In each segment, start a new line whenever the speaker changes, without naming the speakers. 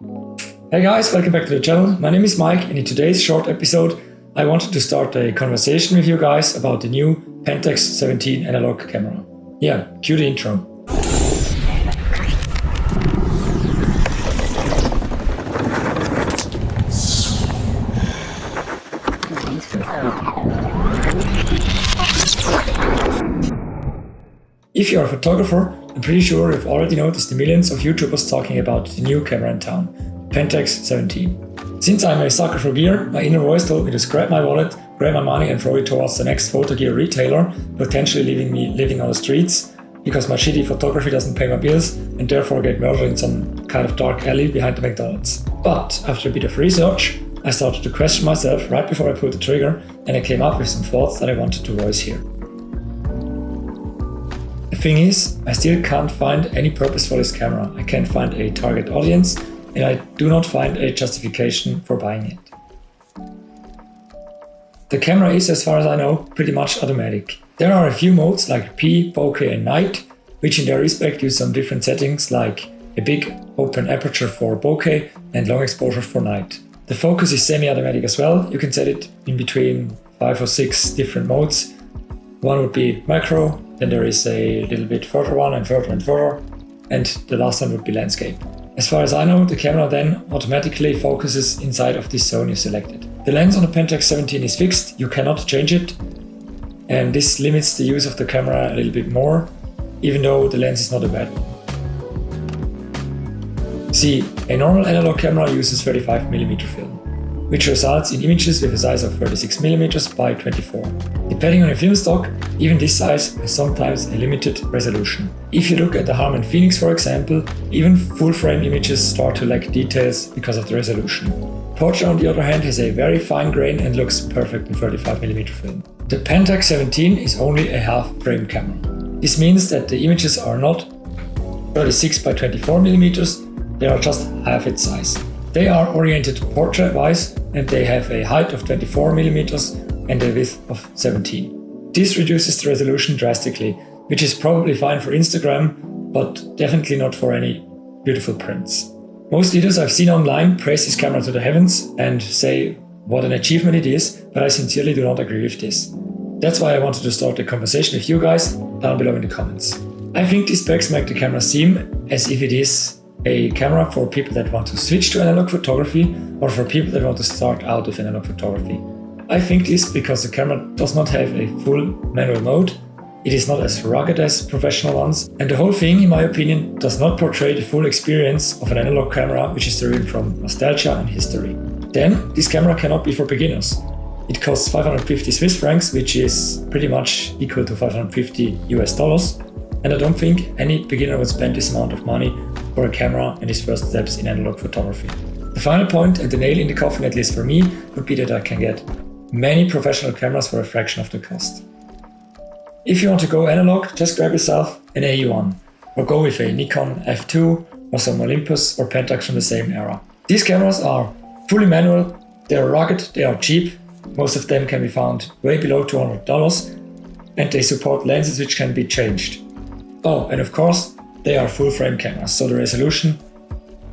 Hey guys, welcome back to the channel. My name is Mike, and in today's short episode I wanted to start a conversation with you guys about the new Pentax 17 analog camera. Yeah, cue the intro. If you're a photographer, I'm pretty sure you've already noticed the millions of YouTubers talking about the new camera in town, Pentax 17. Since I'm a sucker for gear, my inner voice told me to scrap my wallet, grab my money and throw it towards the next photo gear retailer, potentially leaving me living on the streets, because my shitty photography doesn't pay my bills and therefore get murdered in some kind of dark alley behind the McDonald's. But after a bit of research, I started to question myself right before I pulled the trigger, and I came up with some thoughts that I wanted to voice here. The thing is, I still can't find any purpose for this camera. I can't find a target audience, and I do not find a justification for buying it. The camera is, as far as I know, pretty much automatic. There are a few modes like P, bokeh and night, which in their respect use some different settings like a big open aperture for bokeh and long exposure for night. The focus is semi-automatic as well. You can set it in between 5 or 6 different modes. One would be macro, then there is a little bit further one and further, and the last one would be landscape. As far as I know, the camera then automatically focuses inside of this zone you selected. The lens on the Pentax 17 is fixed, you cannot change it, and this limits the use of the camera a little bit more, even though the lens is not a bad one. See, a normal analog camera uses 35mm film, which results in images with a size of 36mm by 24. Depending on your film stock, even this size has sometimes a limited resolution. If you look at the Harman Phoenix for example, even full-frame images start to lack details because of the resolution. Portrait on the other hand has a very fine grain and looks perfect in 35mm film. The Pentax 17 is only a half-frame camera. This means that the images are not 36 by 24mm, they are just half its size. They are oriented portrait-wise and they have a height of 24mm and a width of 17. This reduces the resolution drastically, which is probably fine for Instagram, but definitely not for any beautiful prints. Most leaders I've seen online praise this camera to the heavens and say what an achievement it is, but I sincerely do not agree with this. That's why I wanted to start a conversation with you guys down below in the comments. I think these specs make the camera seem as if it is a camera for people that want to switch to analog photography or for people that want to start out with analog photography. I think this because the camera does not have a full manual mode, it is not as rugged as professional ones, and the whole thing, in my opinion, does not portray the full experience of an analog camera which is derived from nostalgia and history. Then, this camera cannot be for beginners. It costs 550 Swiss francs, which is pretty much equal to $550 US, and I don't think any beginner would spend this amount of money for a camera and his first steps in analog photography. The final point and the nail in the coffin, at least for me, would be that I can get many professional cameras for a fraction of the cost. If you want to go analog, just grab yourself an AE1 or go with a Nikon F2 or some Olympus or Pentax from the same era. These cameras are fully manual, they are rugged, they are cheap, most of them can be found way below $200, and they support lenses which can be changed. Oh, and of course, they are full-frame cameras, so the resolution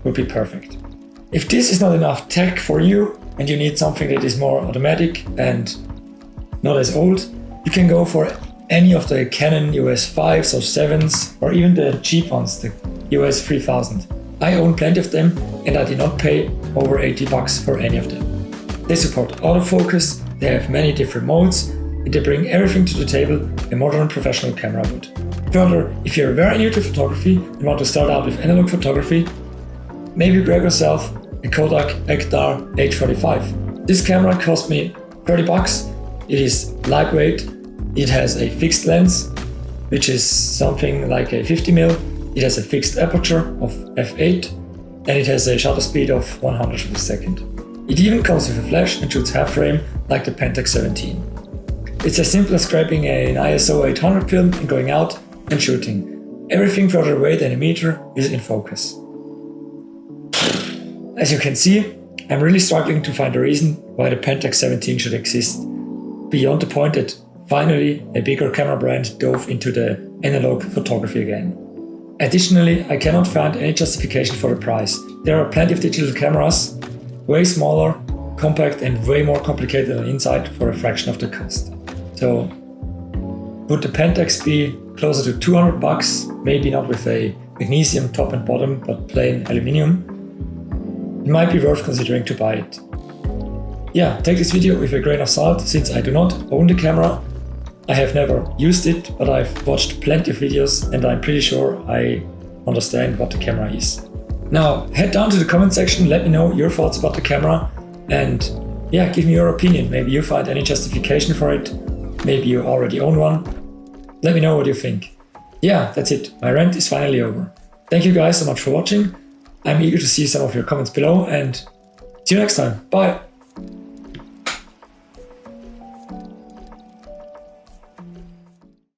would be perfect. If this is not enough tech for you and you need something that is more automatic and not as old, you can go for any of the Canon EOS 5s or 7s or even the cheap ones, the EOS 3000. I own plenty of them and I did not pay over $80 for any of them. They support autofocus, they have many different modes, and they bring everything to the table a modern professional camera would. Further, if you're very new to photography and want to start out with analog photography, maybe grab yourself a Kodak Ektar H45. This camera cost me $30. It is lightweight, it has a fixed lens, which is something like a 50mm, it has a fixed aperture of f8, and it has a shutter speed of 100th of a second. It even comes with a flash and shoots half frame like the Pentax 17. It's as simple as grabbing an ISO 800 film and going out and shooting. Everything further away than a meter is in focus. As you can see, I'm really struggling to find a reason why the Pentax 17 should exist, beyond the point that finally a bigger camera brand dove into the analog photography again. Additionally, I cannot find any justification for the price. There are plenty of digital cameras, way smaller, compact and way more complicated on inside for a fraction of the cost. So would the Pentax be closer to 200 bucks, maybe not with a magnesium top and bottom, but plain aluminium? It might be worth considering to buy it. Yeah, take this video with a grain of salt, since I do not own the camera. I have never used it, but I've watched plenty of videos and I'm pretty sure I understand what the camera is. Now, head down to the comment section, let me know your thoughts about the camera and yeah, give me your opinion. Maybe you find any justification for it. Maybe you already own one. Let me know what you think. Yeah, that's it. My rant is finally over. Thank you guys so much for watching. I'm eager to see some of your comments below and see you next time. Bye!